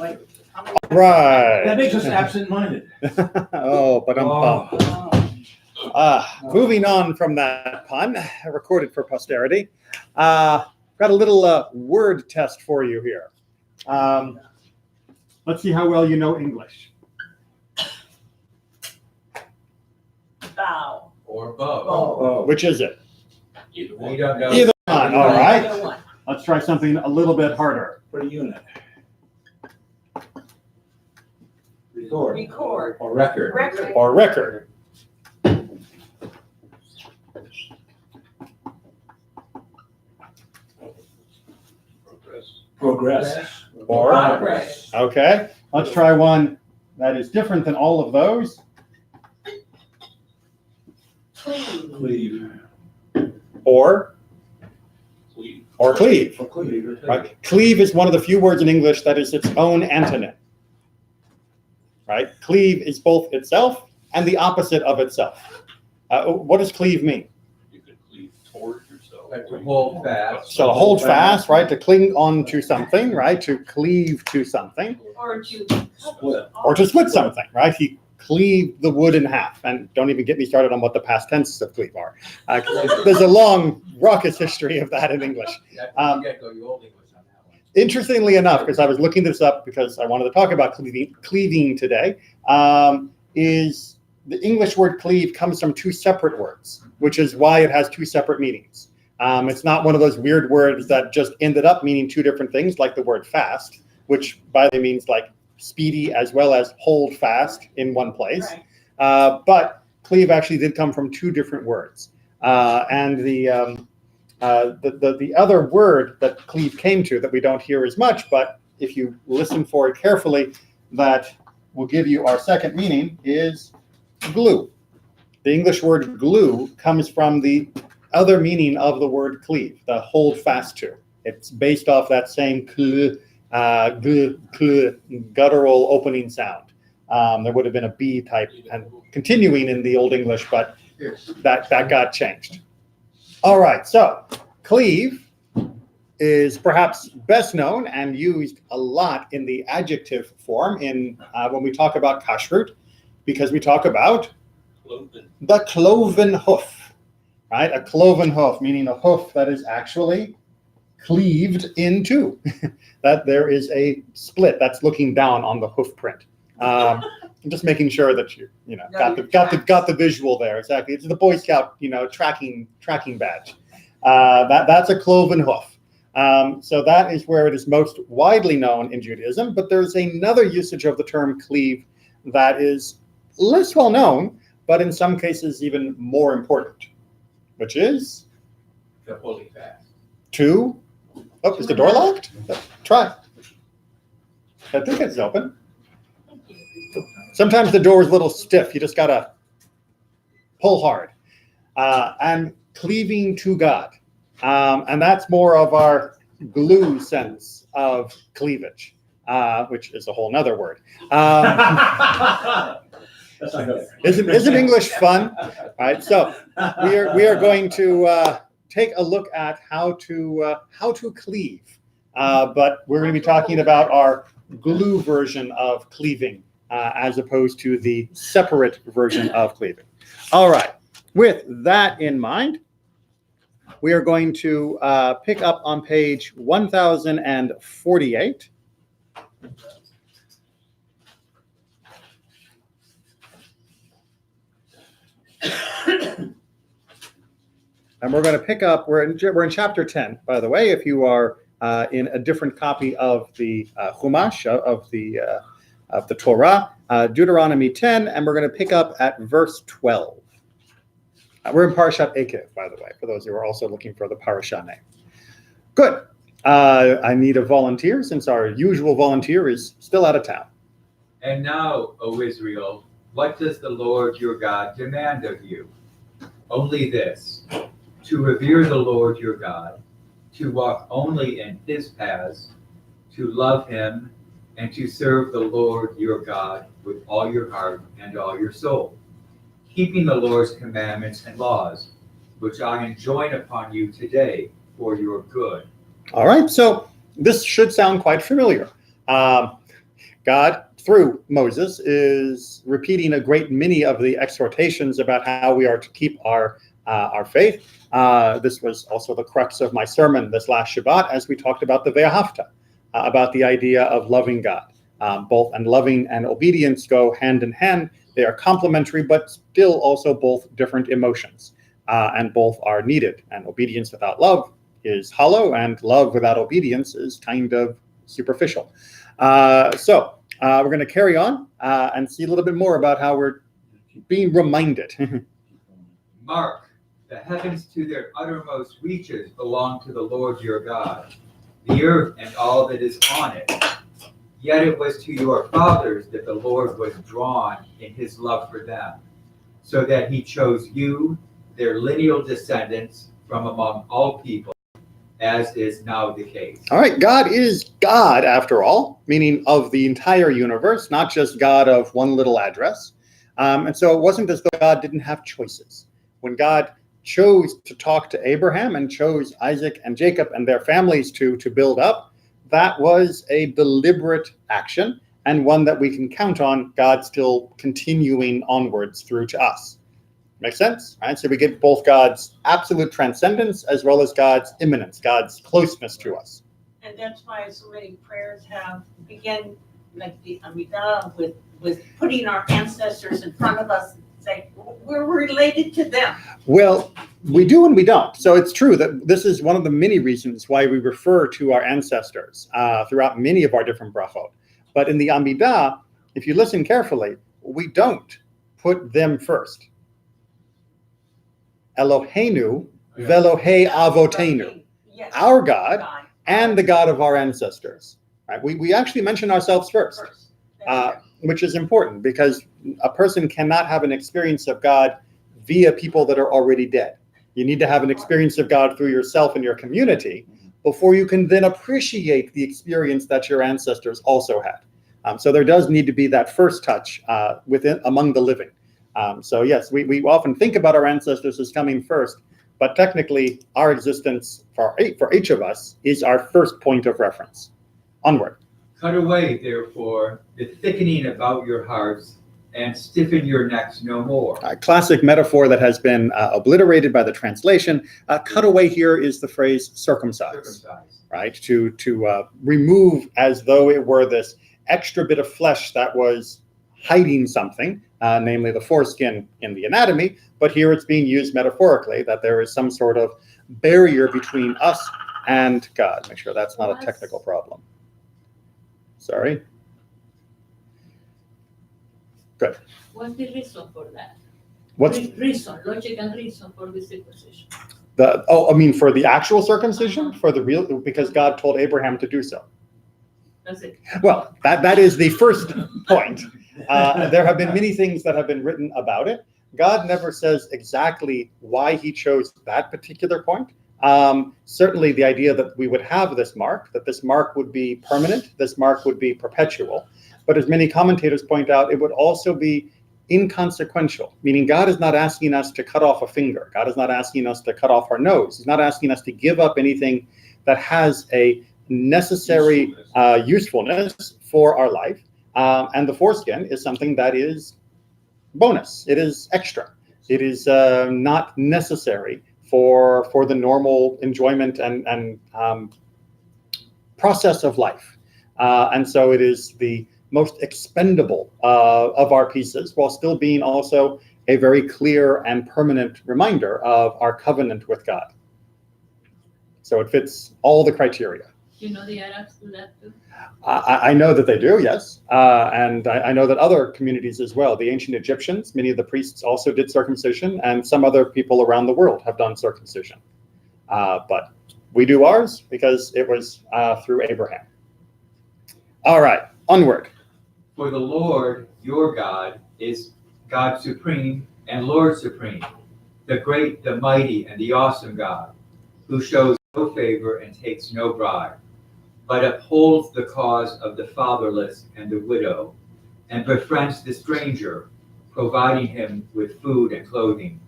like. Right. That makes us absent-minded. Oh, but moving on from that pun, recorded for posterity. Got a little word test for you here. Let's see how well you know English. Bow. Or bow. Oh. Which is it? Either one. We don't know. Either one. All right. Either one. Let's try something a little bit harder. For a unit. Record. Record. Or record. Record. Or record. Progress. Or Progress. okay. Let's try one that is different than all of those. Cleave. Cleave. Or Cleave. or cleave. For cleave. Right? Cleave is one of the few words in English that is its own antonym. Right? Cleave is both itself and the opposite of itself. What does cleave mean? You could cleave toward yourself. Like to hold fast. So hold fast, right? To cling on to something, right? To cleave to something, Or to Split. or to split something, right? He cleaved the wood in half. And don't even get me started on what the past tenses of cleave are. There's a long, raucous history of that in English. You have to go you old English on that one. Interestingly enough, because I was looking this up because I wanted to talk about cleaving today, is the English word cleave comes from two separate words, which is why it has two separate meanings. It's not one of those weird words that just ended up meaning two different things, like the word fast, which by the way means like speedy as well as hold fast in one place. Right. But cleave actually did come from two different words. And the other word that cleave came to that we don't hear as much, but if you listen for it carefully, that will give you our second meaning is glue. The English word glue comes from the other meaning of the word cleave, the hold fast to. It's based off that same guttural opening sound. There would have been a B type and continuing in the Old English, but that got changed. All right, so cleave is perhaps best known and used a lot in the adjective form in when we talk about kashrut, because we talk about the cloven hoof, right? A cloven hoof, meaning a hoof that is actually cleaved in two, that there is a split that's looking down on the hoof print. I'm just making sure that you got the visual there. Exactly, it's the Boy Scout tracking badge. That's a cloven hoof. So that is where it is most widely known in Judaism. But there's another usage of the term cleave that is less well known, but in some cases even more important, which is To hold it fast. to. Oh, is the door locked? Try. I think it's open. Sometimes the door is a little stiff. You just gotta pull hard. And cleaving to God. And that's more of our glue sense of cleavage, which is a whole nother word. That's not good. Isn't English fun? All right, so we are going to take a look at how to cleave, but we're going to be talking about our glue version of cleaving as opposed to the separate version of cleaving. All right, with that in mind, we are going to pick up on page 1048. And we're going to pick up, we're in chapter 10, by the way, if you are in a different copy of the Chumash, of the Torah, Deuteronomy 10, and we're going to pick up at verse 12. We're in Parashat Eikev, by the way, for those who are also looking for the parasha name. Good. I need a volunteer since our usual volunteer is still out of town. And now, O Israel, what does the Lord your God demand of you? Only this, to revere the Lord your God, to walk only in his paths, to love him, and to serve the Lord your God with all your heart and all your soul, keeping the Lord's commandments and laws, which I enjoin upon you today for your good. All right, so this should sound quite familiar. God, through Moses, is repeating a great many of the exhortations about how we are to keep our faith. This was also the crux of my sermon this last Shabbat, as we talked about the Ve'ahavta, about the idea of loving God. Both and loving and obedience go hand in hand. They are complementary, but still also both different emotions, and both are needed. And obedience without love is hollow, and love without obedience is kind of superficial. So we're going to carry on and see a little bit more about how we're being reminded. Mark, the heavens to their uttermost reaches belong to the Lord your God, the earth and all that is on it. Yet it was to your fathers that the Lord was drawn in his love for them, so that he chose you, their lineal descendants, from among all people, as is now the case. All right, God is God, after all, meaning of the entire universe, not just God of one little address. And so it wasn't as though God didn't have choices. When God chose to talk to Abraham and chose Isaac and Jacob and their families to build up, that was a deliberate action, and one that we can count on God still continuing onwards through to us. Make sense? Right? So we get both God's absolute transcendence as well as God's immanence, God's closeness to us. And that's why so many prayers have begin like the Amidah with putting our ancestors in front of us and say we're related to them. Well, we do and we don't. So it's true that this is one of the many reasons why we refer to our ancestors throughout many of our different brachot. But in the Amidah, if you listen carefully, we don't put them first. Eloheinu velohei avotenu. Yes. Our God and the God of our ancestors. Right? We actually mention ourselves first. Which is important because a person cannot have an experience of God via people that are already dead. You need to have an experience of God through yourself and your community before you can then appreciate the experience that your ancestors also had. So there does need to be that first touch among the living. So yes, we often think about our ancestors as coming first, but technically our existence for each of us is our first point of reference. Onward. Cut away, therefore, the thickening about your hearts, and stiffen your necks no more. A classic metaphor that has been obliterated by the translation. Cut away here is the phrase circumcise, right? To remove as though it were this extra bit of flesh that was hiding something, namely the foreskin in the anatomy. But here it's being used metaphorically, that there is some sort of barrier between us and God. Make sure that's not a technical problem. Sorry. Good. What's the reason for that? What's Logical reason for the circumcision? For the actual circumcision? For the real, because God told Abraham to do so. That's it. Well, that is the first point. There have been many things that have been written about it. God never says exactly why he chose that particular point. Certainly the idea that we would have this mark, that this mark would be permanent, this mark would be perpetual. But as many commentators point out, it would also be inconsequential, meaning God is not asking us to cut off a finger. God is not asking us to cut off our nose. He's not asking us to give up anything that has a necessary usefulness for our life. And the foreskin is something that is bonus. It is extra. It is not necessary for the normal enjoyment and process of life. And so it is the most expendable of our pieces, while still being also a very clear and permanent reminder of our covenant with God. So it fits all the criteria. You know the Arabs do that too? I know that they do, yes. And I know that other communities as well. The ancient Egyptians, many of the priests also did circumcision, and some other people around the world have done circumcision. But we do ours because it was through Abraham. All right, onward. For the Lord, your God, is God supreme and Lord supreme, the great, the mighty, and the awesome God, who shows no favor and takes no bribe, but upholds the cause of the fatherless and the widow, and befriends the stranger, providing him with food and clothing.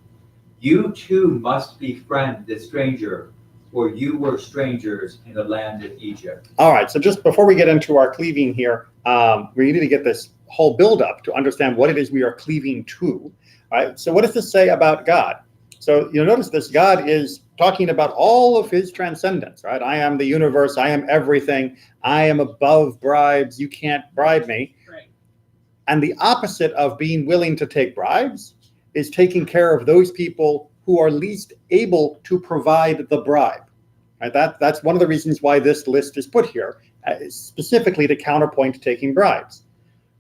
You too must befriend the stranger, for you were strangers in the land of Egypt. All right, so just before we get into our cleaving here, we need to get this whole build-up to understand what it is we are cleaving to. All right, so what does this say about God? So you'll notice this, God is talking about all of his transcendence, right? I am the universe, I am everything, I am above bribes, you can't bribe me. Right. And the opposite of being willing to take bribes is taking care of those people who are least able to provide the bribe. Right? That's one of the reasons why this list is put here, specifically to counterpoint taking bribes.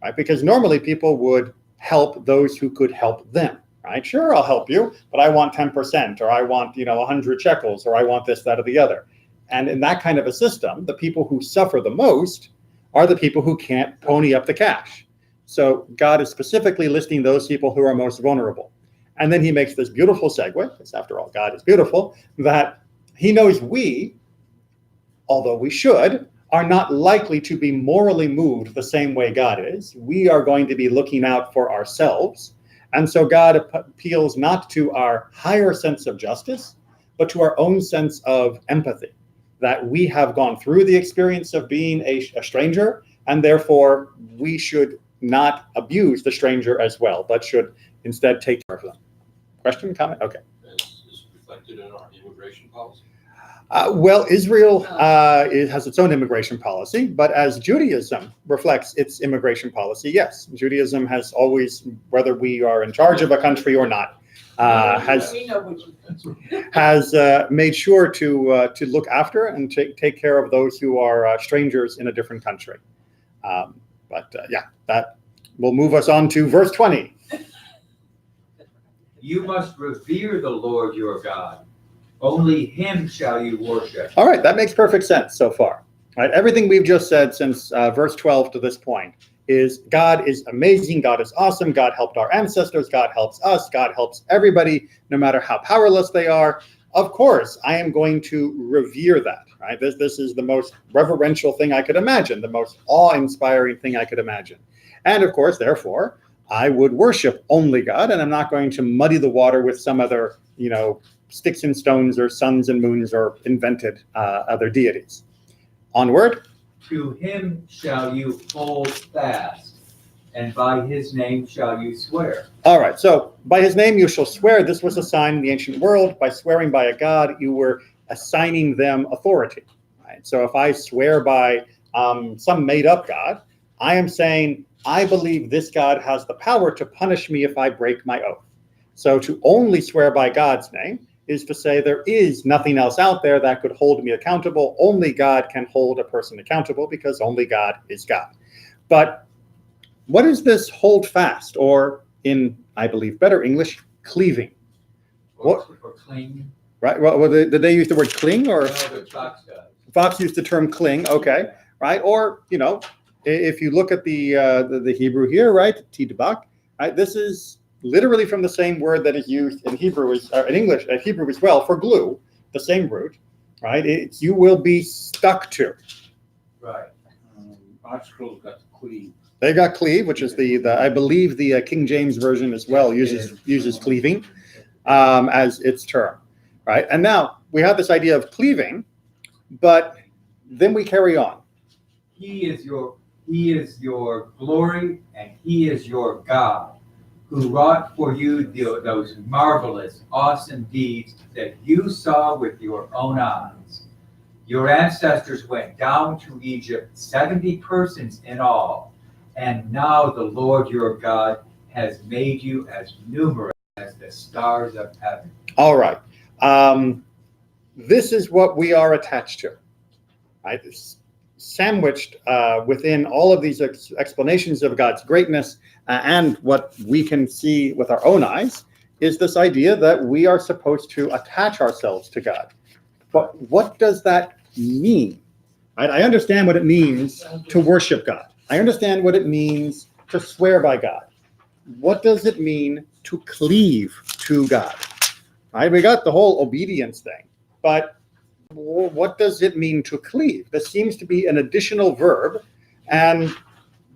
Right? Because normally people would help those who could help them. Right? Sure, I'll help you, but I want 10%, or I want 100 shekels, or I want this, that, or the other. And in that kind of a system, the people who suffer the most are the people who can't pony up the cash. So God is specifically listing those people who are most vulnerable. And then he makes this beautiful segue, because after all, God is beautiful, that he knows we, although we should, are not likely to be morally moved the same way God is. We are going to be looking out for ourselves. And so God appeals not to our higher sense of justice, but to our own sense of empathy, that we have gone through the experience of being a stranger, and therefore we should not abuse the stranger as well, but should instead take care of them. Question, comment? Okay. Is reflected in our immigration policy. Well, Israel has its own immigration policy, but as Judaism reflects its immigration policy, yes, Judaism has always, whether we are in charge of a country or not, has We know what you think. made sure to look after and take care of those who are strangers in a different country. Yeah, that will move us on to verse 20. You must revere the Lord your God. Only him shall you worship. All right, that makes perfect sense so far. Right, everything we've just said since verse 12 to this point is God is amazing, God is awesome, God helped our ancestors, God helps us, God helps everybody, no matter how powerless they are. Of course, I am going to revere that. Right, this is the most reverential thing I could imagine, the most awe-inspiring thing I could imagine. And of course, therefore, I would worship only God, and I'm not going to muddy the water with some other, sticks and stones or suns and moons or invented other deities. Onward. To him shall you hold fast, and by his name shall you swear. All right, so by his name you shall swear. This was a sign in the ancient world. By swearing by a god, you were assigning them authority. Right? So if I swear by some made-up god, I am saying, I believe this God has the power to punish me if I break my oath. So to only swear by God's name is to say there is nothing else out there that could hold me accountable. Only God can hold a person accountable because only God is God. But what is this hold fast, or in, I believe, better English, cleaving? Or cling. Right, well, did they use the word cling, or? No, the Fox does. Fox used the term cling, okay, right? Or, if you look at the Hebrew here, right, tidbak, right, this is literally from the same word that is used in Hebrew, in English, Hebrew as well, for glue, the same root, right? You will be stuck to. Right. Articles got the cleave. They got cleave, which is the I believe the King James version as well uses cleaving as its term, right? And now we have this idea of cleaving, but then we carry on. He is your glory, and he is your God, who wrought for you those marvelous, awesome deeds that you saw with your own eyes. Your ancestors went down to Egypt, 70 persons in all, and now the Lord your God has made you as numerous as the stars of heaven. All right. This is what we are attached to, right? Sandwiched within all of these explanations of God's greatness and what we can see with our own eyes is this idea that we are supposed to attach ourselves to God. But what does that mean? Right? I understand what it means to worship God. I understand what it means to swear by God. What does it mean to cleave to God? Right? We got the whole obedience thing, but what does it mean to cleave? This seems to be an additional verb, and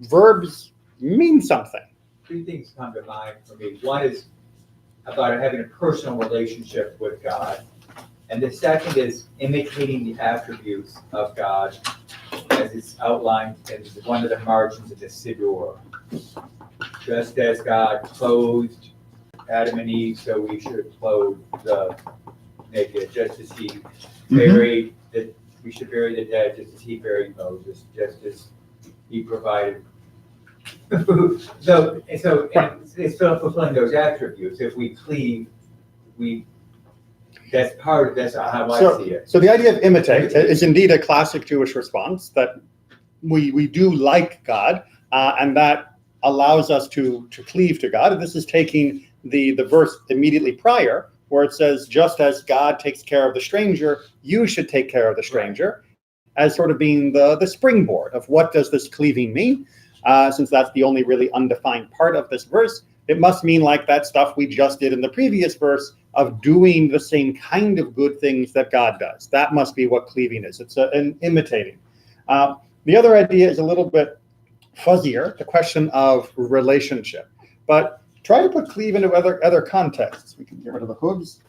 verbs mean something. Two things come to mind for me. One is about having a personal relationship with God. And the second is imitating the attributes of God as it's outlined in one of the margins of the Siddur. Just as God clothed Adam and Eve, so we should clothe the naked, just as he buried the, we should bury the dead, just as he buried Moses, just as he provided food. So it's still fulfilling those attributes. If we cleave, that's how I see it. So the idea of imitate is indeed a classic Jewish response, that we do like God, and that allows us to cleave to God. And this is taking the verse immediately prior, where it says, just as God takes care of the stranger, you should take care of the stranger, as sort of being the springboard of what does this cleaving mean. Since that's the only really undefined part of this verse, it must mean like that stuff we just did in the previous verse of doing the same kind of good things that God does. That must be what cleaving is. It's an imitating. The other idea is a little bit fuzzier, the question of relationship. But try to put cleave into other contexts. We can get rid of the hooves.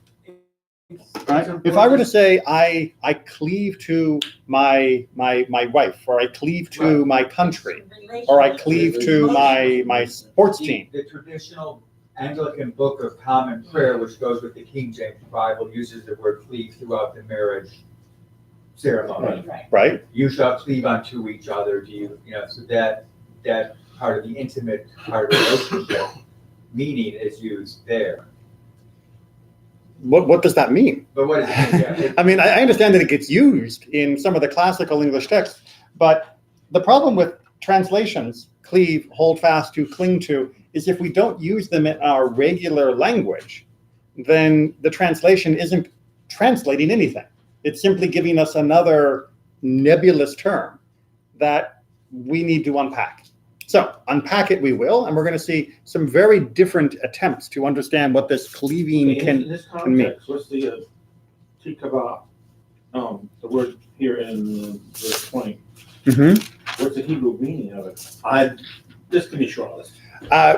Right? If I were to say I cleave to my wife, or I cleave to my country, or I cleave to my sports team. The traditional Anglican Book of Common Prayer, which goes with the King James Bible, uses the word cleave throughout the marriage ceremony. Right? You shall cleave unto each other. So that part of the intimate part of the relationship meaning is used there. What does that mean? But what is it? I mean, I understand that it gets used in some of the classical English texts, but the problem with translations, cleave, hold fast to, cling to, is if we don't use them in our regular language, then the translation isn't translating anything. It's simply giving us another nebulous term that we need to unpack. So unpack it we will, and we're going to see some very different attempts to understand what this cleaving In this can mean. context, what's the tikavah, the word here in verse 20? What's the Hebrew meaning of it? This can be shortlist.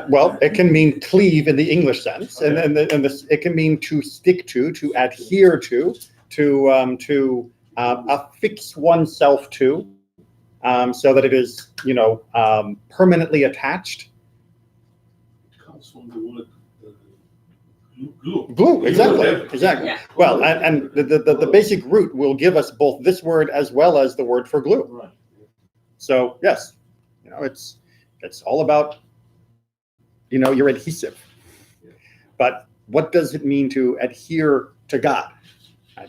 Well, it can mean cleave in the English sense, okay. and it can mean to stick to adhere to affix oneself to, so that it is, permanently attached. It comes from the word glue. Glue, exactly. Yeah. Well, and the basic root will give us both this word as well as the word for glue. Right. So yes, it's all about, your adhesive. But what does it mean to adhere to God?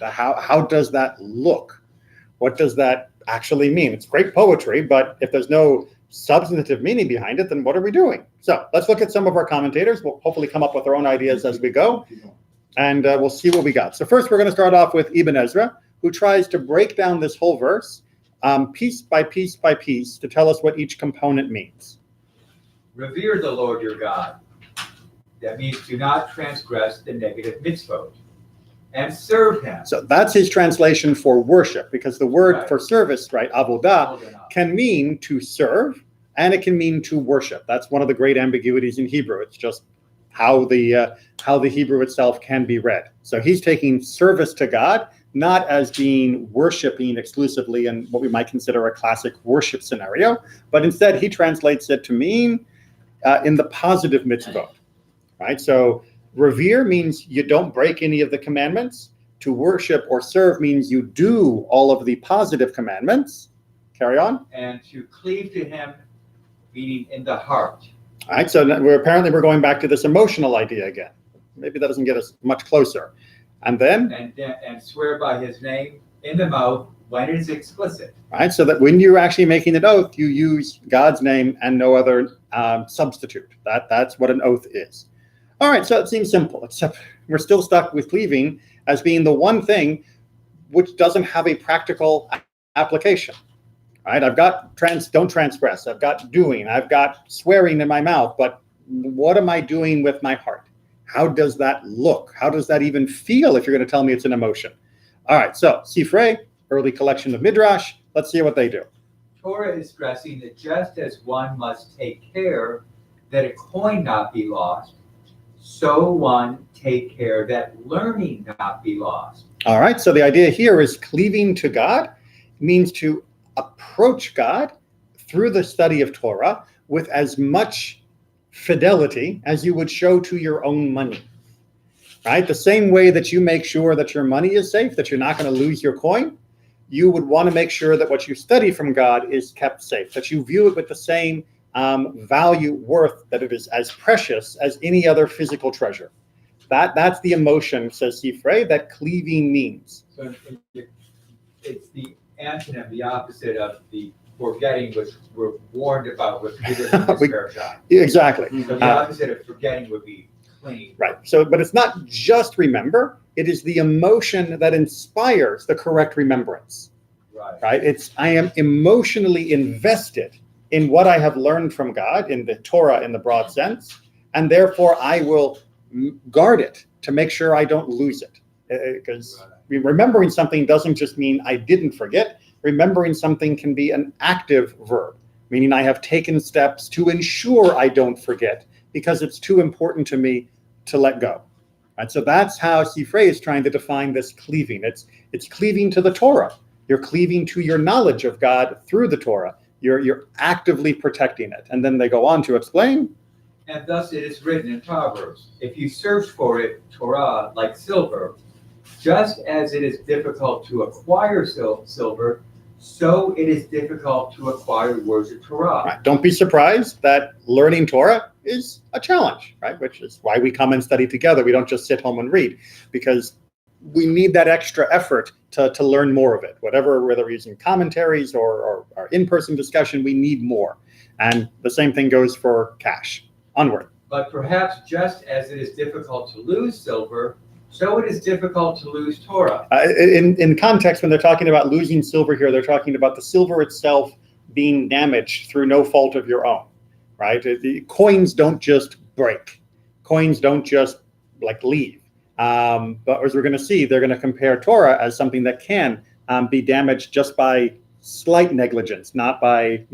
How does that look? What does that actually mean? It's great poetry, but if there's no substantive meaning behind it, then what are we doing? So let's look at some of our commentators. We'll hopefully come up with our own ideas as we go, and we'll see what we got. So first, we're going to start off with Ibn Ezra, who tries to break down this whole verse piece by piece by piece to tell us what each component means. Revere the Lord your God. That means do not transgress the negative mitzvot. And serve him. So that's his translation for worship, because the word for service, right, avodah, can mean to serve, and it can mean to worship. That's one of the great ambiguities in Hebrew. It's just how the Hebrew itself can be read. So he's taking service to God, not as being worshiping exclusively in what we might consider a classic worship scenario, but instead he translates it to mean in the positive mitzvot, right? So revere means you don't break any of the commandments. To worship or serve means you do all of the positive commandments. Carry on. And to cleave to him, meaning in the heart. All right, so we're going back to this emotional idea again. Maybe that doesn't get us much closer. And then? And swear by his name in the mouth when it is explicit. All right, so that when you're actually making an oath, you use God's name and no other substitute. That's what an oath is. All right, so it seems simple, except we're still stuck with cleaving as being the one thing which doesn't have a practical application. All right, I've got don't transgress, I've got doing, I've got swearing in my mouth, but what am I doing with my heart? How does that look? How does that even feel if you're going to tell me it's an emotion? All right, so Sifrei, early collection of Midrash, let's see what they do. Torah is stressing that just as one must take care that a coin not be lost, so one take care that learning not be lost. All right, so the idea here is cleaving to God means to approach God through the study of Torah with as much fidelity as you would show to your own money. Right? The same way that you make sure that your money is safe, that you're not going to lose your coin, you would want to make sure that what you study from God is kept safe, that you view it with the same value, worth, that it is as precious as any other physical treasure. That's the emotion, says Sifrei, that cleaving means. So it's the antonym, the opposite of the forgetting, which we're warned about with this parasha. Exactly. So the opposite of forgetting would be clean. Right. So, but it's not just remember, it is the emotion that inspires the correct remembrance. Right? I am emotionally invested in what I have learned from God, in the Torah in the broad sense, and therefore I will guard it to make sure I don't lose it. Because remembering something doesn't just mean I didn't forget. Remembering something can be an active verb, meaning I have taken steps to ensure I don't forget because it's too important to me to let go. Right? So that's how Sifrei is trying to define this cleaving. It's cleaving to the Torah. You're cleaving to your knowledge of God through the Torah. You're actively protecting it. And then they go on to explain. And thus it is written in Proverbs, if you search for it, Torah, like silver, just as it is difficult to acquire silver, so it is difficult to acquire words of Torah. Right. Don't be surprised that learning Torah is a challenge, right? Which is why we come and study together. We don't just sit home and read, because we need that extra effort to learn more of it. Whether we're using commentaries or in-person discussion, we need more. And the same thing goes for cash. Onward. But perhaps just as it is difficult to lose silver, so it is difficult to lose Torah. In context, when they're talking about losing silver here, they're talking about the silver itself being damaged through no fault of your own, right? The coins don't just break. Coins don't just leave. But as we're going to see, they're going to compare Torah as something that can be damaged just by slight negligence, not by,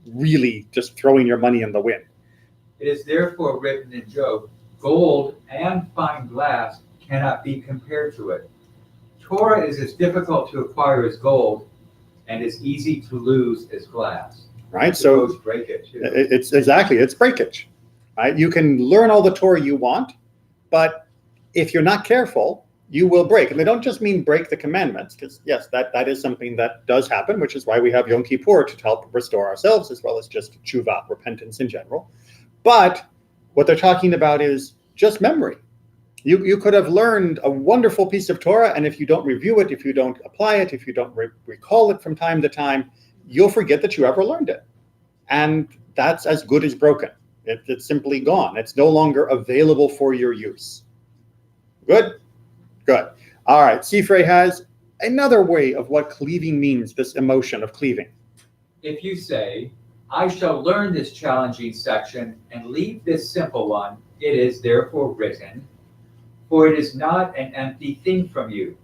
really just throwing your money in the wind. It is therefore written in Job, gold and fine glass cannot be compared to it. Torah is as difficult to acquire as gold and as easy to lose as glass. Right, so breakage. It's breakage. Right, you can learn all the Torah you want, but if you're not careful, you will break. And they don't just mean break the commandments, because yes, that is something that does happen, which is why we have Yom Kippur to help restore ourselves, as well as just tshuva, repentance in general. But what they're talking about is just memory. You could have learned a wonderful piece of Torah, and if you don't review it, if you don't apply it, if you don't recall it from time to time, you'll forget that you ever learned it. And that's as good as broken. It's simply gone. It's no longer available for your use. Good? Good. All right. Sifrei has another way of what cleaving means, this emotion of cleaving. If you say, I shall learn this challenging section and leave this simple one, it is therefore written, for it is not an empty thing from you.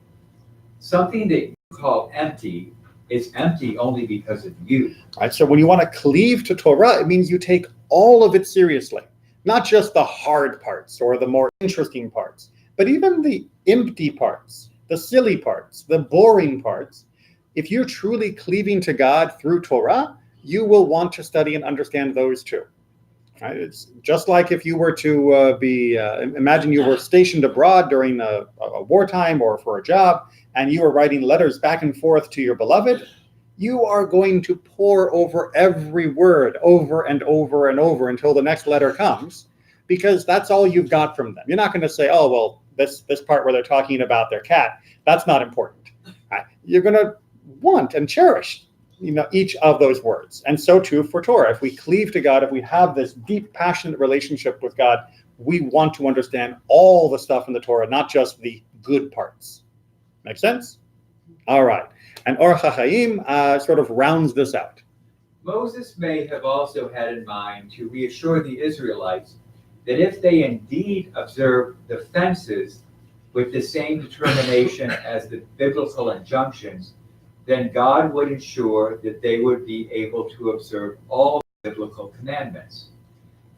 Something that you call empty is empty only because of you. All right. So when you want to cleave to Torah, it means you take all of it seriously, not just the hard parts or the more interesting parts, but even the empty parts, the silly parts, the boring parts. If you're truly cleaving to God through Torah, you will want to study and understand those too. Right? It's just like if you were to imagine you were stationed abroad during a wartime or for a job, and you were writing letters back and forth to your beloved, you are going to pore over every word over and over and over until the next letter comes, because that's all you've got from them. You're not going to say, oh, well, this part where they're talking about their cat, that's not important. Right? You're going to want and cherish each of those words. And so too for Torah. If we cleave to God, if we have this deep, passionate relationship with God, we want to understand all the stuff in the Torah, not just the good parts. Make sense? All right. And Or HaChaim sort of rounds this out. Moses may have also had in mind to reassure the Israelites that if they indeed observe the fences with the same determination as the biblical injunctions, then God would ensure that they would be able to observe all biblical commandments.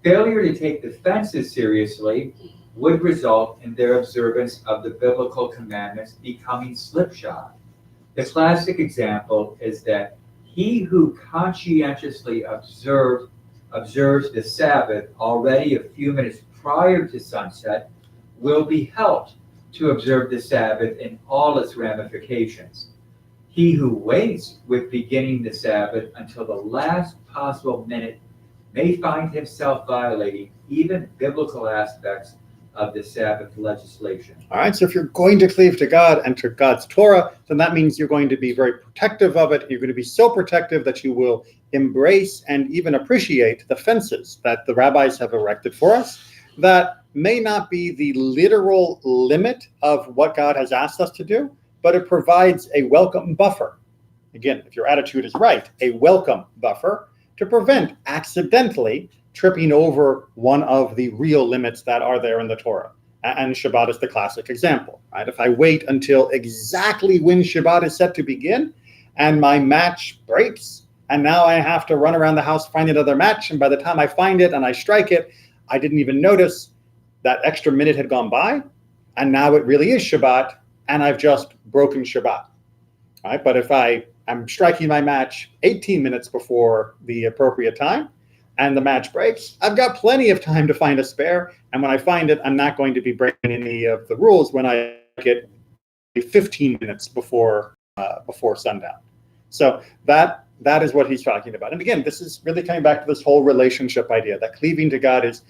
Failure to take the fences seriously would result in their observance of the biblical commandments becoming slipshod. The classic example is that he who conscientiously observes the Sabbath already a few minutes prior to sunset will be helped to observe the Sabbath in all its ramifications. He who waits with beginning the Sabbath until the last possible minute may find himself violating even biblical aspects of the Sabbath legislation. All right, so if you're going to cleave to God and to God's Torah, then that means you're going to be very protective of it. You're going to be so protective that you will embrace and even appreciate the fences that the rabbis have erected for us that may not be the literal limit of what God has asked us to do, but it provides a welcome buffer. Again, if your attitude is right, a welcome buffer to prevent accidentally tripping over one of the real limits that are there in the Torah. And Shabbat is the classic example, right? If I wait until exactly when Shabbat is set to begin and my match breaks, and now I have to run around the house, find another match, and by the time I find it and I strike it, I didn't even notice that extra minute had gone by, and now it really is Shabbat, and I've just broken Shabbat, right? But if I'm striking my match 18 minutes before the appropriate time, and the match breaks, I've got plenty of time to find a spare. And when I find it, I'm not going to be breaking any of the rules when I get 15 minutes before sundown. So that is what he's talking about. And again, this is really coming back to this whole relationship idea that cleaving to God is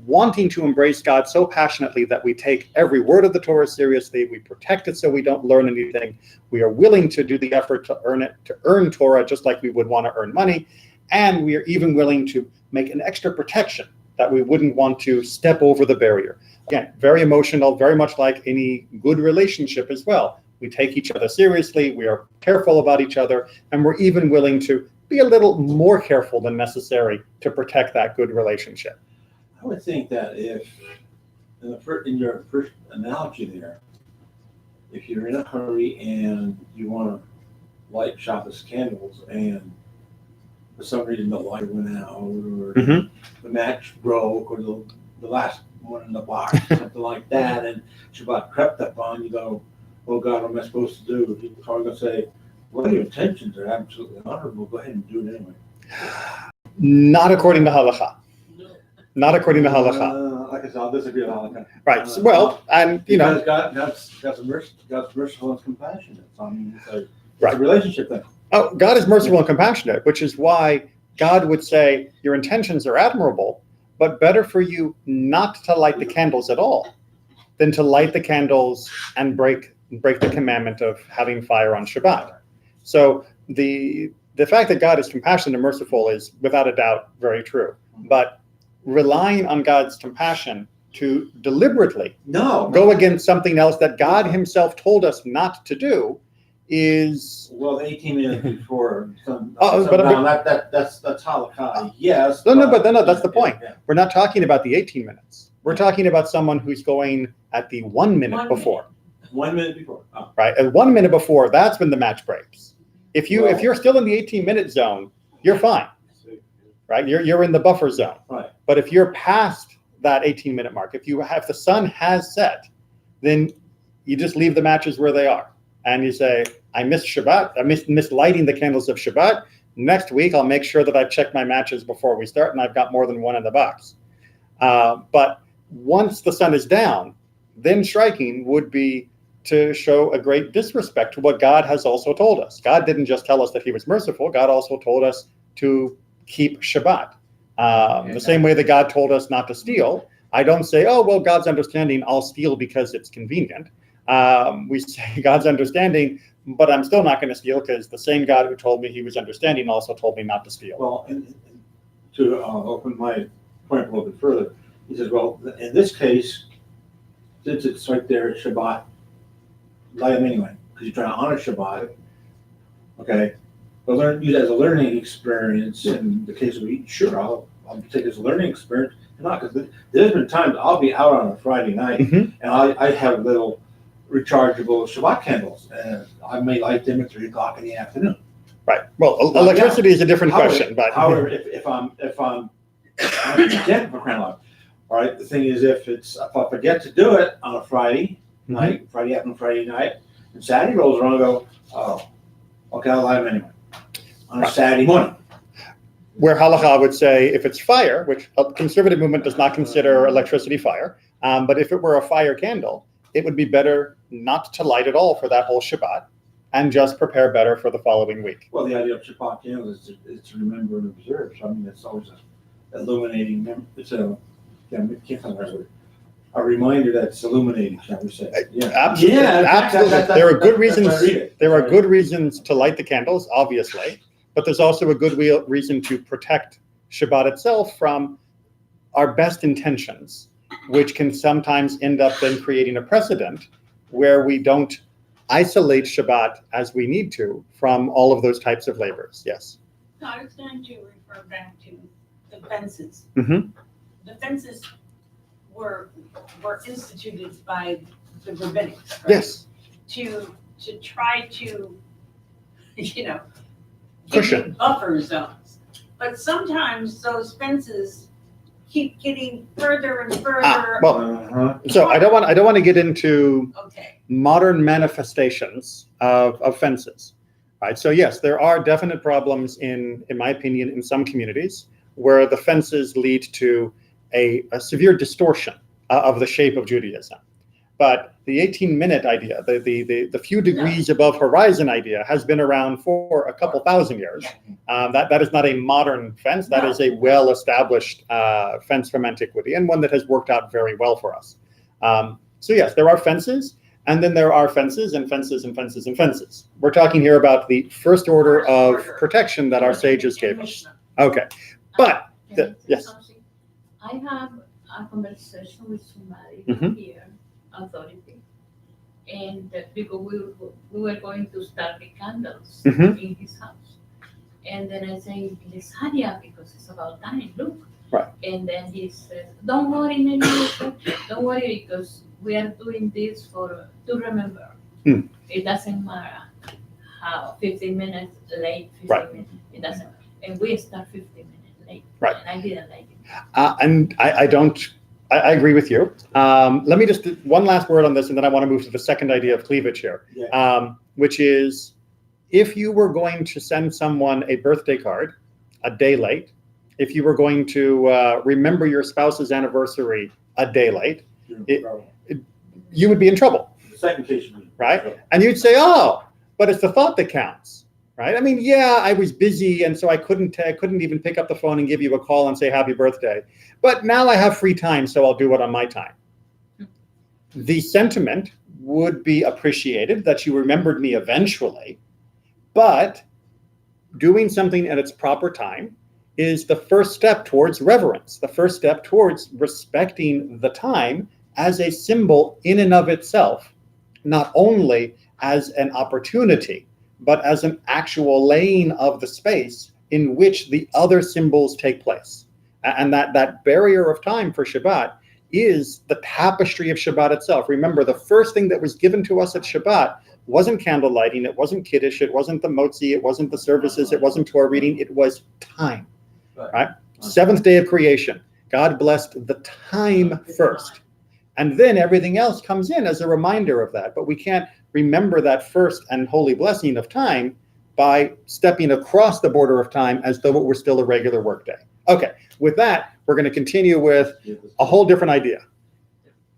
wanting to embrace God so passionately that we take every word of the Torah seriously. We protect it so we don't learn anything. We are willing to do the effort to earn Torah just like we would want to earn money. And we are even willing to make an extra protection that we wouldn't want to step over the barrier. Again, very emotional, very much like any good relationship as well. We take each other seriously, we are careful about each other, and we're even willing to be a little more careful than necessary to protect that good relationship. I would think that if, in your first analogy there, if you're in a hurry and you want to light Shabbos candles and for some reason the light went out or the match broke or the last one in the box or something like that, and Shabbat crept up on you, go, oh God, what am I supposed to do? People are going to say, well, your intentions are absolutely honorable. Go ahead and do it anyway. Not according to halakha. Not according to halakha. Like I said, I'll disagree with halakha. Right. Well, and you know, God's merciful and compassionate. I mean, it's a relationship thing. Oh, God is merciful and compassionate, which is why God would say your intentions are admirable, but better for you not to light the candles at all than to light the candles and break the commandment of having fire on Shabbat. So the fact that God is compassionate and merciful is without a doubt very true. But relying on God's compassion to deliberately go against something else that God himself told us not to do is... Well, 18 minutes before that's halakha, yes. No, that's the point. Yeah. We're not talking about the 18 minutes. We're talking about someone who's going at the 1 minute before. 1 minute before. Oh. Right, and 1 minute before, that's when the match breaks. If you're still in the 18-minute zone, you're fine. Right, you're in the buffer zone. Right. But if you're past that 18-minute mark, if the sun has set, then you just leave the matches where they are. And you say, I missed Shabbat, I missed lighting the candles of Shabbat. Next week, I'll make sure that I've checked my matches before we start and I've got more than one in the box. But once the sun is down, then striking would be to show a great disrespect to what God has also told us. God didn't just tell us that he was merciful, God also told us to keep Shabbat. The same way that God told us not to steal. I don't say, oh, well, God's understanding, I'll steal because it's convenient. We say God's understanding, but I'm still not going to steal because the same God who told me he was understanding also told me not to steal. Well, and to open my point a little bit further, he says, well, in this case, since it's right there at Shabbat, light them anyway, because you're trying to honor Shabbat. Okay, but use it as a learning experience. In the case of eating, sure, I'll take it as a learning experience. Not because there's been times I'll be out on a Friday night and I have little rechargeable Shabbat candles, and I may light them at 3 o'clock in the afternoon. Right. Well, electricity is a different question, but however, if I'm exempt for crying out loud, All right, the thing is, if I forget to do it on a Friday Mhm. night, Friday afternoon, Friday night, and Saturday rolls around, I go, oh, okay, I'll light them anyway. On a Right. Saturday morning. Where halacha would say if it's fire, which a conservative movement does not consider electricity fire, but if it were a fire candle, it would be better not to light at all for that whole Shabbat and just prepare better for the following week. Well, the idea of Shabbat candles is to remember and observe. So I mean, it's always a illuminating. It's a can't find the right word. A reminder that's illuminating, shall we say? Yeah, Absolutely, absolutely. There are good reasons. That's why I read it. There are good reasons to light the candles, obviously, but there's also a good reason to protect Shabbat itself from our best intentions, which can sometimes end up then creating a precedent where we don't isolate Shabbat as we need to from all of those types of labors. Yes. No, I was going to refer back to the fences. Mhm. The fences were instituted by the rabbinics, right? Yes. To try to, you know, give Cushion. you buffer zones. But sometimes those fences keep getting further and further. Well, Uh-huh. so I don't want to get into Okay, modern manifestations of fences, right? So yes, there are definite problems in my opinion, in some communities where the fences lead to a severe distortion of the shape of Judaism. But the 18-minute idea, the few degrees above horizon idea has been around for a couple thousand years. That is not a modern fence. That is a well-established fence from antiquity and one that has worked out very well for us. So yes, there are fences, and then there are fences and fences and fences and fences. We're talking here about the first order of protection that our sages gave us. Okay, but Can I say yes. something? I have a conversation with somebody Mhm. here, authority, and because we were going to start the candles Mhm. in his house. And then I say, let's hurry up because it's about time, look. Right. And then he says, don't worry, Nelly, don't worry because we are doing this to remember. Hmm. It doesn't matter how, 15 minutes late, 15 Right. minutes, it doesn't matter. And we start 15 minutes late. Right. And I didn't like it. And I agree with you. Let me just do one last word on this, and then I want to move to the second idea of cleavage here, which is if you were going to send someone a birthday card a day late, if you were going to remember your spouse's anniversary a day late, you would be in trouble, The second case, you mean. right? And you'd say, oh, but it's the thought that counts, right? I mean, yeah, I was busy, and so I couldn't even pick up the phone and give you a call and say happy birthday. But now I have free time, so I'll do it on my time. The sentiment would be appreciated that you remembered me eventually, but doing something at its proper time is the first step towards reverence, the first step towards respecting the time as a symbol in and of itself, not only as an opportunity, but as an actual laying of the space in which the other symbols take place. And that barrier of time for Shabbat is the tapestry of Shabbat itself. Remember, the first thing that was given to us at Shabbat wasn't candle lighting, it wasn't Kiddush, it wasn't the motzi, it wasn't the services, it wasn't Torah reading, it was time, right? Seventh day of creation. God blessed the time first. And then everything else comes in as a reminder of that. But we can't remember that first and holy blessing of time by stepping across the border of time as though it were still a regular workday. Okay, with that, we're going to continue with a whole different idea.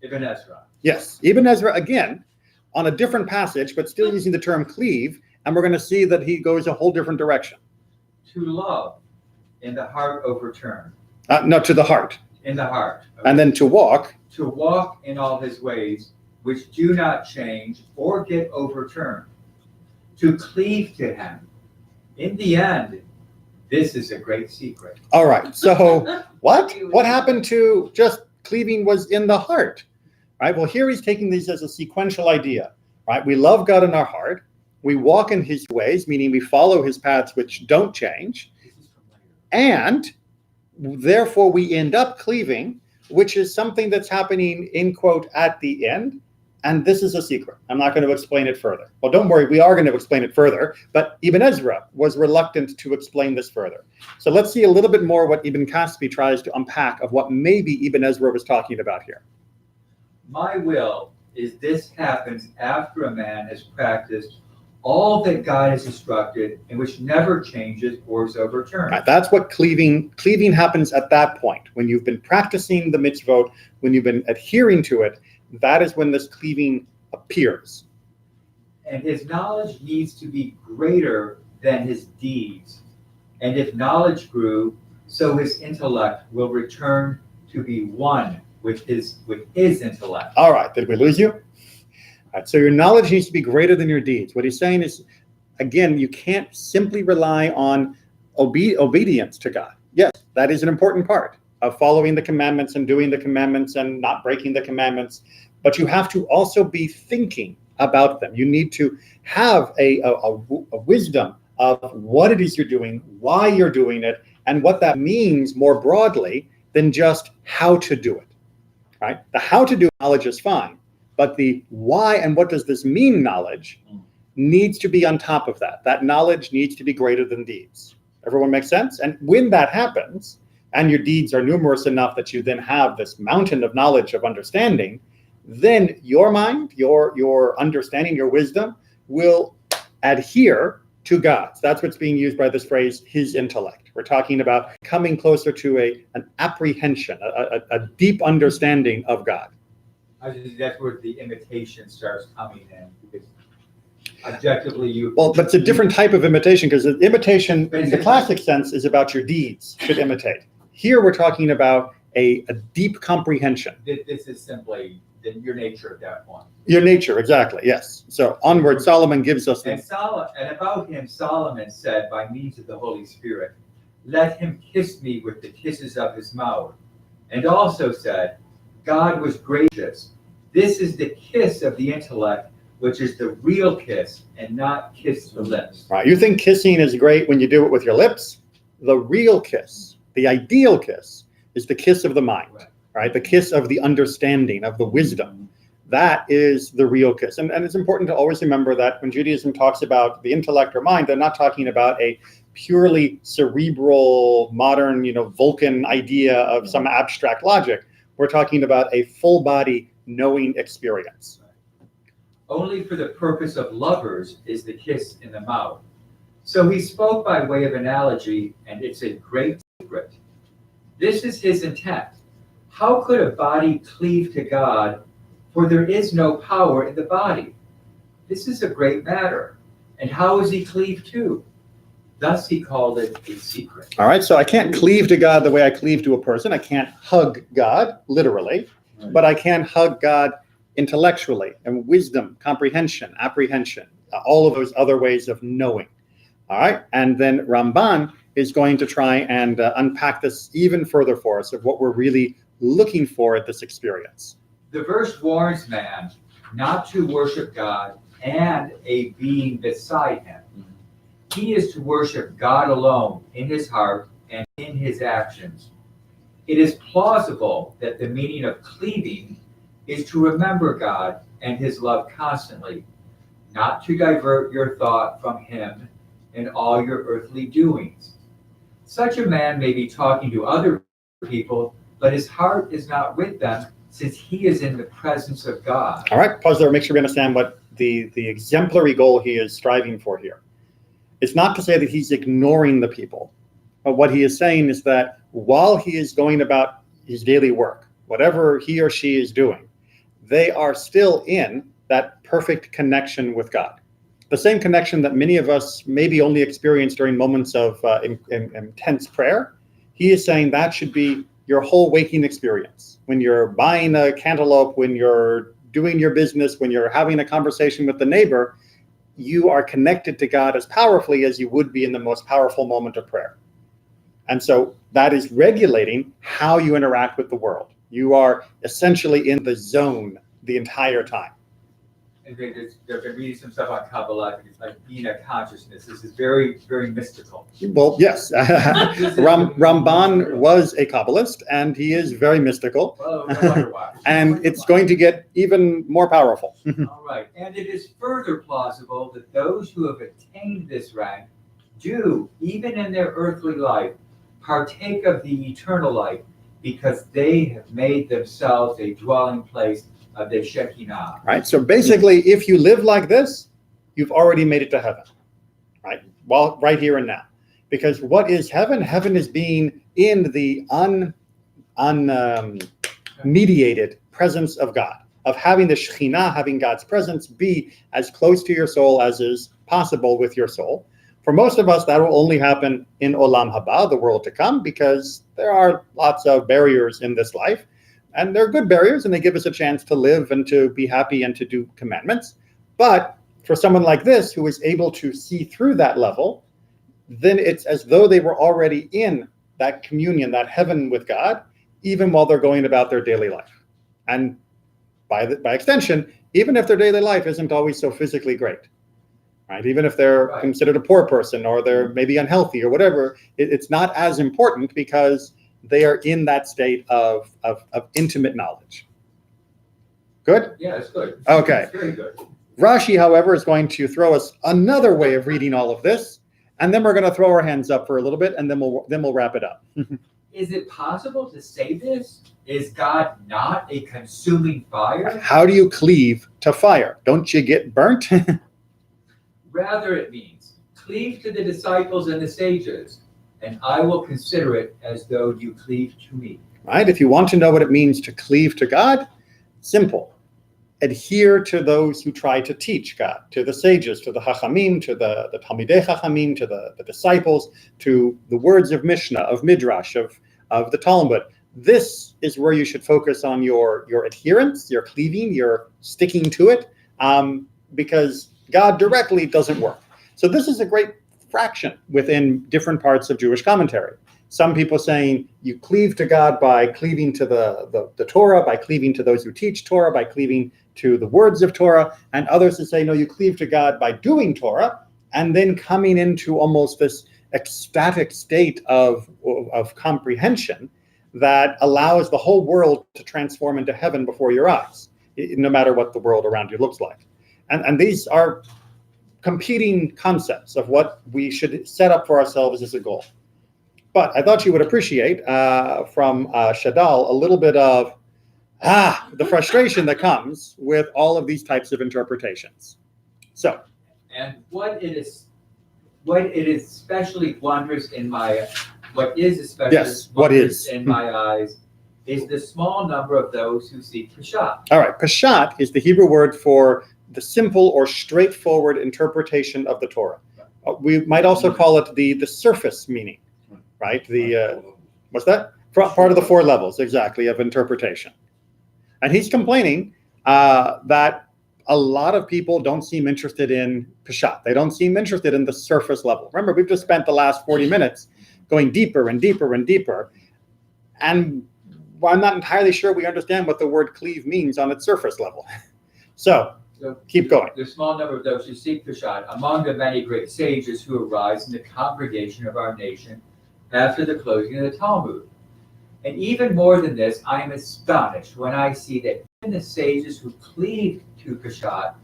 Ibn Ezra. Yes, Ibn Ezra, again, on a different passage, but still using the term cleave, and we're going to see that he goes a whole different direction. To love in the heart overturn. No, to the heart. In the heart. And then to walk. To walk in all his ways, which do not change or get overturned. To cleave to him. In the end, this is a great secret. All right, so what happened to just cleaving was in the heart, right? Well, here he's taking these as a sequential idea, right? We love God in our heart. We walk in his ways, meaning we follow his paths, which don't change. And therefore we end up cleaving, which is something that's happening in quote at the end. And this is a secret. I'm not going to explain it further. Well, don't worry, we are going to explain it further, but Ibn Ezra was reluctant to explain this further. So let's see a little bit more what Ibn Kasbi tries to unpack of what maybe Ibn Ezra was talking about here. My will is this happens after a man has practiced all that God has instructed and which never changes or is overturned. Right, that's what cleaving happens at that point. When you've been practicing the mitzvot, when you've been adhering to it, that is when this cleaving appears. And his knowledge needs to be greater than his deeds. And if knowledge grew, so his intellect will return to be one with his intellect. All right, did we lose you? All right, so your knowledge needs to be greater than your deeds. What he's saying is, again, you can't simply rely on obedience to God. Yes, that is an important part of following the commandments and doing the commandments and not breaking the commandments, but you have to also be thinking about them. You need to have a wisdom of what it is you're doing, why you're doing it, and what that means more broadly than just how to do it. Right? The how to do knowledge is fine, but the why and what does this mean knowledge needs to be on top of that. That knowledge needs to be greater than deeds. Everyone makes sense? And when that happens, and your deeds are numerous enough that you then have this mountain of knowledge of understanding, then your mind, your understanding, your wisdom will adhere to God. So that's what's being used by this phrase, his intellect. We're talking about coming closer to an apprehension, a deep understanding of God. That's where the imitation starts coming in, because objectively Well, but it's a different type of imitation, because the imitation in the classic sense is about your deeds should imitate. Here we're talking about a deep comprehension. This is simply your nature at that point. Your nature, exactly, yes. So onward, Solomon gives us And about him, Solomon said by means of the Holy Spirit, let him kiss me with the kisses of his mouth. And also said, God was gracious. This is the kiss of the intellect, which is the real kiss and not kiss the lips. Right. You think kissing is great when you do it with your lips? The real kiss, the ideal kiss, is the kiss of the mind, right? The kiss of the understanding, of the wisdom. That is the real kiss. And it's important to always remember that when Judaism talks about the intellect or mind, they're not talking about a purely cerebral, modern, Vulcan idea of some abstract logic. We're talking about a full body knowing experience. Only for the purpose of lovers is the kiss in the mouth. So he spoke by way of analogy, and it's a great secret. This is his intent. How could a body cleave to God? For there is no power in the body. This is a great matter. And how is he cleaved to? Thus he called it a secret. All right, so I can't cleave to God the way I cleave to a person. I can't hug God, literally, but I can hug God intellectually and wisdom, comprehension, apprehension, all of those other ways of knowing. All right, and then Ramban is going to try and unpack this even further for us of what we're really looking for at this experience. The verse warns man not to worship God and a being beside him. He is to worship God alone in his heart and in his actions. It is plausible that the meaning of cleaving is to remember God and his love constantly, not to divert your thought from him in all your earthly doings. Such a man may be talking to other people, but his heart is not with them, since he is in the presence of God. All right, pause there, make sure we understand what the exemplary goal he is striving for here. It's not to say that he's ignoring the people, but what he is saying is that while he is going about his daily work, whatever he or she is doing, they are still in that perfect connection with God. The same connection that many of us maybe only experience during moments of intense prayer. He is saying that should be your whole waking experience. When you're buying a cantaloupe, when you're doing your business, when you're having a conversation with the neighbor, you are connected to God as powerfully as you would be in the most powerful moment of prayer. And so that is regulating how you interact with the world. You are essentially in the zone the entire time. and they've been reading some stuff on Kabbalah, like being a consciousness. This is very, very mystical. Well, yes. Ramban was a Kabbalist, and he is very mystical. Well, no wonder why. And it's going to get even more powerful. All right, and it is further plausible that those who have attained this rank do, even in their earthly life, partake of the eternal life, because they have made themselves a dwelling place of the Shekinah. Right? So basically, if you live like this, you've already made it to heaven, right? Well, right here and now. Because what is heaven? Heaven is being in the unmediated presence of God, of having the Shekhinah, having God's presence be as close to your soul as is possible with your soul. For most of us, that will only happen in Olam Haba, the world to come, because there are lots of barriers in this life. And they're good barriers, and they give us a chance to live and to be happy and to do commandments. But for someone like this, who is able to see through that level, then it's as though they were already in that communion, that heaven with God, even while they're going about their daily life. And by extension, even if their daily life isn't always so physically great, right? Even if they're considered a poor person, or they're maybe unhealthy or whatever, it's not as important, because they are in that state of intimate knowledge. Good? Yeah, it's good. Okay. It's very good. Rashi, however, is going to throw us another way of reading all of this, and then we're going to throw our hands up for a little bit, and then we'll wrap it up. Is it possible to say this? Is God not a consuming fire? How do you cleave to fire? Don't you get burnt? Rather, it means, cleave to the disciples and the sages, and I will consider it as though you cleave to me. Right? If you want to know what it means to cleave to God, simple. Adhere to those who try to teach God, to the sages, to the Chachamim, to the Talmidei Chachamim, to the disciples, to the words of Mishnah, of Midrash, of the Talmud. This is where you should focus on your adherence, your cleaving, your sticking to it, because God directly doesn't work. So this is a great fraction within different parts of Jewish commentary. Some people saying you cleave to God by cleaving to the Torah, by cleaving to those who teach Torah, by cleaving to the words of Torah, and others who say, no, you cleave to God by doing Torah, and then coming into almost this ecstatic state of comprehension that allows the whole world to transform into heaven before your eyes, no matter what the world around you looks like. And these are competing concepts of what we should set up for ourselves as a goal. But I thought you would appreciate from Shadal a little bit of the frustration that comes with all of these types of interpretations. So, And what is especially wondrous in my, what is especially Yes, what wondrous is? in my eyes is the small number of those who seek Peshat. all right, Peshat is the Hebrew word for the simple or straightforward interpretation of the Torah. We might also call it the surface meaning, right? What's that? Part of the four levels, exactly, of interpretation. And he's complaining that a lot of people don't seem interested in Peshat. They don't seem interested in the surface level. Remember, we've just spent the last 40 minutes going deeper and deeper and deeper. And I'm not entirely sure we understand what the word cleave means on its surface level. So keep going. The small number of those who seek Peshat, among the many great sages who arise in the congregation of our nation after the closing of the Talmud. And even more than this, I am astonished when I see that even the sages who cleaved to Peshat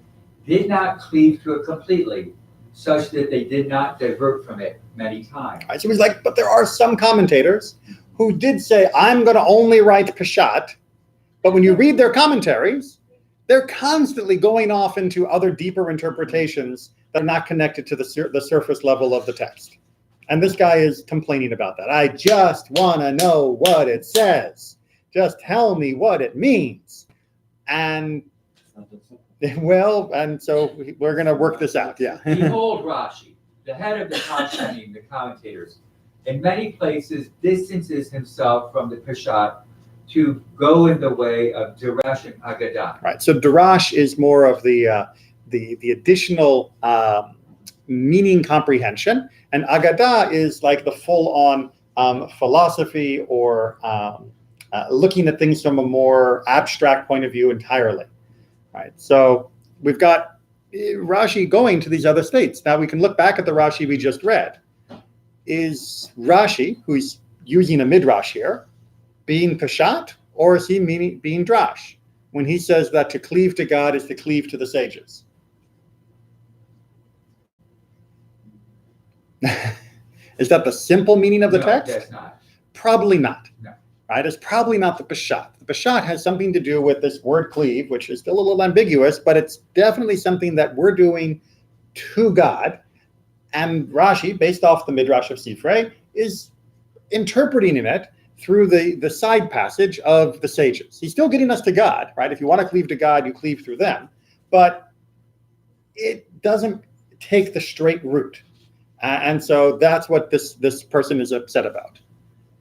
did not cleave to it completely, such that they did not divert from it many times. So he's like, but there are some commentators who did say, I'm going to only write Peshat. But when you read their commentaries, they're constantly going off into other deeper interpretations that are not connected to the surface level of the text. And this guy is complaining about that. I just want to know what it says. Just tell me what it means. And well, and so we're going to work this out. Yeah. Behold Rashi, the head of the Tashanim, the commentators, in many places distances himself from the Peshat to go in the way of Darash and Agadah. Right. So Darash is more of the additional meaning comprehension, and Agadah is like the full-on philosophy or looking at things from a more abstract point of view entirely. Right. So we've got Rashi going to these other states. Now we can look back at the Rashi we just read. Is Rashi, who's using a midrash here, being Peshat, or is he being Drash when he says that to cleave to God is to cleave to the sages? Is that the simple meaning of the No, text? that's not. Probably not. No. Right? It's probably not the Peshat. The Peshat has something to do with this word cleave, which is still a little ambiguous, but it's definitely something that we're doing to God. And Rashi, based off the Midrash of Sifrei, is interpreting it through the side passage of the sages. He's still getting us to God, right? If you want to cleave to God, you cleave through them. But it doesn't take the straight route. And so that's what this person is upset about.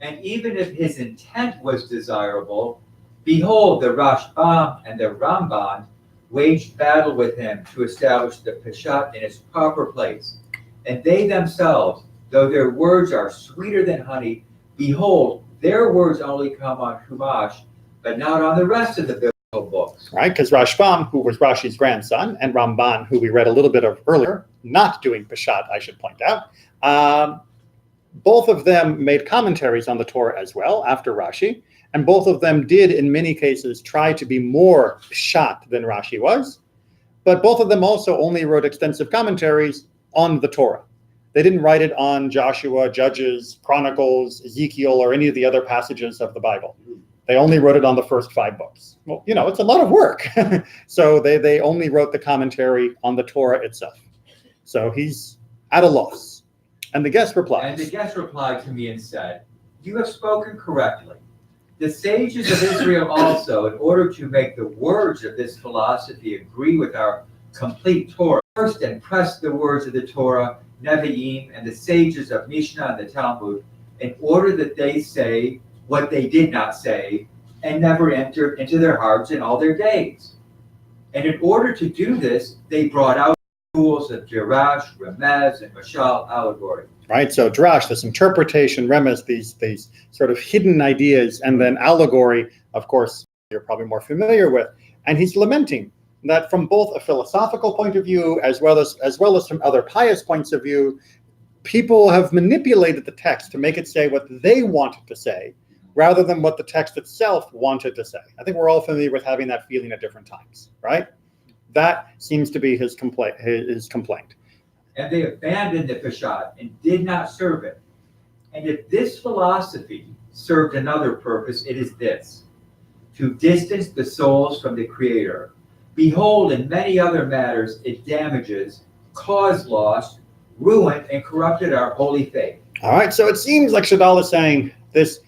And even if his intent was desirable, behold, the Rashbam and the Ramban waged battle with him to establish the Peshat in its proper place. And they themselves, though their words are sweeter than honey, behold, their words only come on Chumash, but not on the rest of the biblical books. Right? Because Rashbam, who was Rashi's grandson, and Ramban, who we read a little bit of earlier, not doing Peshat, I should point out, both of them made commentaries on the Torah as well after Rashi, and both of them did, in many cases, try to be more Peshat than Rashi was, but both of them also only wrote extensive commentaries on the Torah. They didn't write it on Joshua, Judges, Chronicles, Ezekiel, or any of the other passages of the Bible. They only wrote it on the first 5 books. Well, it's a lot of work. So they only wrote the commentary on the Torah itself. So he's at a loss. And the guest replies. And the guest replied to me and said, you have spoken correctly. The sages of Israel also, in order to make the words of this philosophy agree with our complete Torah, first impressed the words of the Torah, Nevi'im, and the sages of Mishnah and the Talmud, in order that they say what they did not say, and never entered into their hearts in all their days. And in order to do this, they brought out tools of Jerash, Remez, and Mashal allegory. Right, so Drash, this interpretation, Remez, these sort of hidden ideas, and then allegory, of course, you're probably more familiar with. And he's lamenting that from both a philosophical point of view as well as from other pious points of view, people have manipulated the text to make it say what they wanted to say, rather than what the text itself wanted to say. I think we're all familiar with having that feeling at different times, right? That seems to be his complaint. And they abandoned the Peshat and did not serve it. And if this philosophy served another purpose, it is this: to distance the souls from the Creator. Behold, in many other matters, it damages, caused loss, ruined, and corrupted our holy faith. All right, so it seems like Shadal is saying this: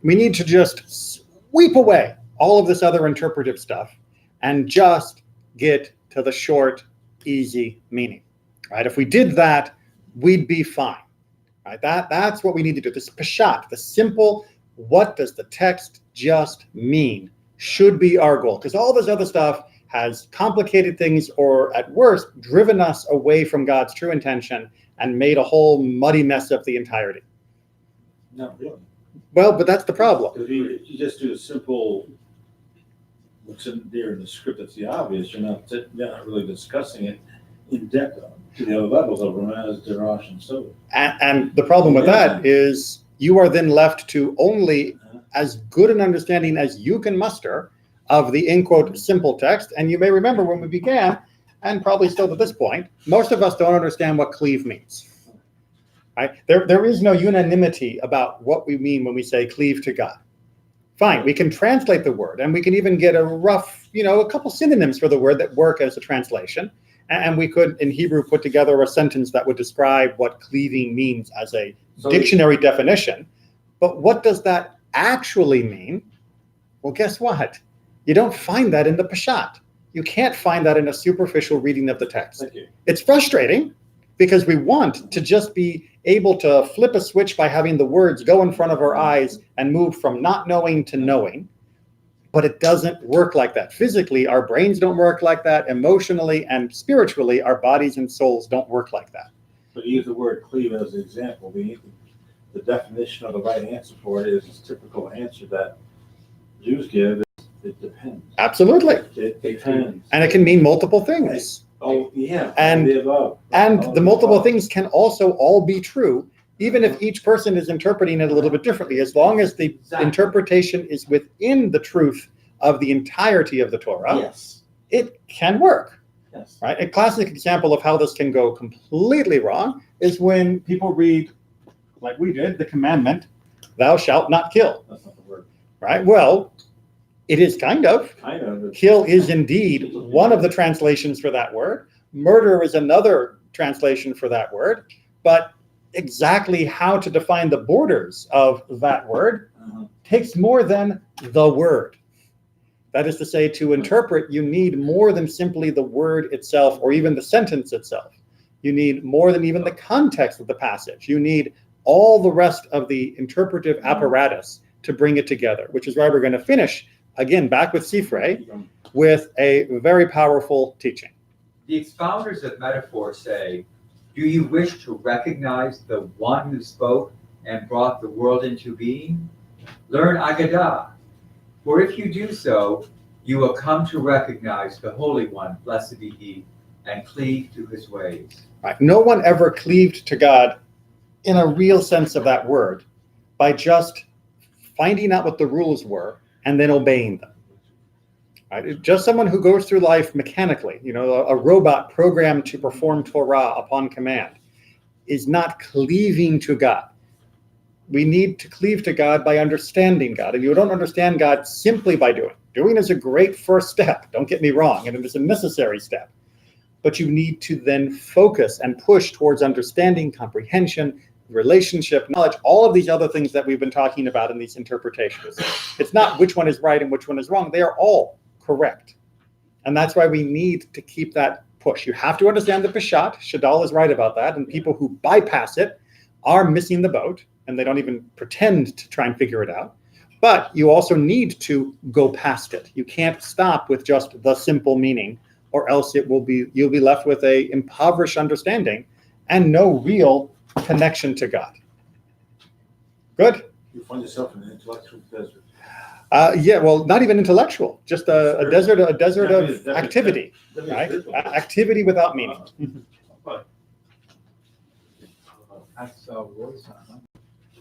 we need to just sweep away all of this other interpretive stuff and just get to the short, easy meaning. Right? If we did that, we'd be fine. Right? That's what we need to do. This Peshat, the simple, what does the text just mean, should be our goal. Because all this other stuff has complicated things, or at worst, driven us away from God's true intention and made a whole muddy mess of the entirety. Not really. Well, but that's the problem. Because you just do a simple, what's in there in the script, that's the obvious. You're not really discussing it in depth to the other levels of Ramaz, Darash, and so on. And the problem with that is you are then left to only as good an understanding as you can muster of the, in quote, simple text. And you may remember when we began, and probably still to this point, most of us don't understand what cleave means. Right? There is no unanimity about what we mean when we say cleave to God. Fine, we can translate the word, and we can even get a rough, a couple synonyms for the word that work as a translation. And we could, in Hebrew, put together a sentence that would describe what cleaving means as a dictionary definition. But what does that actually mean? Well, guess what? You don't find that in the Peshat. You can't find that in a superficial reading of the text. Thank you. It's frustrating because we want to just be able to flip a switch by having the words go in front of our eyes and move from not knowing to knowing. But it doesn't work like that. Physically, our brains don't work like that. Emotionally and spiritually, our bodies and souls don't work like that. But use the word cleave as an example. The definition of the right answer for it is this typical answer that Jews give: is It depends. Absolutely. It depends. And it can mean multiple things. Oh, yeah. And- the above. And All the multiple above. things can also all be true, even if each person is interpreting it a little bit differently, as long as the Exactly. interpretation is within the truth of the entirety of the Torah, Yes, it can work. yes. Right? A classic example of how this can go completely wrong is when people read, like we did, the commandment, "Thou shalt not kill." That's not the word. Right? Well, it is kind of. Kind of. Kill is indeed one of the translations for that word. Murder is another translation for that word. But exactly how to define the borders of that word Uh-huh. takes more than the word. That is to say, to interpret, you need more than simply the word itself or even the sentence itself. You need more than even the context of the passage. You need all the rest of the interpretive apparatus to bring it together, which is why we're going to finish, again, back with Sifrei, with a very powerful teaching. The expounders of metaphor say, do you wish to recognize the one who spoke and brought the world into being? Learn Agadah. For if you do so, you will come to recognize the Holy One, blessed be He, and cleave to His ways. Right? No one ever cleaved to God in a real sense of that word by just finding out what the rules were and then obeying them. Right? Just someone who goes through life mechanically, a robot programmed to perform Torah upon command, is not cleaving to God. We need to cleave to God by understanding God. And you don't understand God simply by doing. Doing is a great first step, don't get me wrong, and it is a necessary step. But you need to then focus and push towards understanding, comprehension, relationship, knowledge, all of these other things that we've been talking about in these interpretations. It's not which one is right and which one is wrong. They are all correct. And that's why we need to keep that push. You have to understand the Peshat. Shadal is right about that. And people who bypass it are missing the boat, and they don't even pretend to try and figure it out. But you also need to go past it. You can't stop with just the simple meaning, or else you'll be left with a impoverished understanding and no real connection to God. Good? You find yourself in an intellectual desert. Yeah, well, not even intellectual, just a desert of activity, right? Activity without meaning. I saw voice on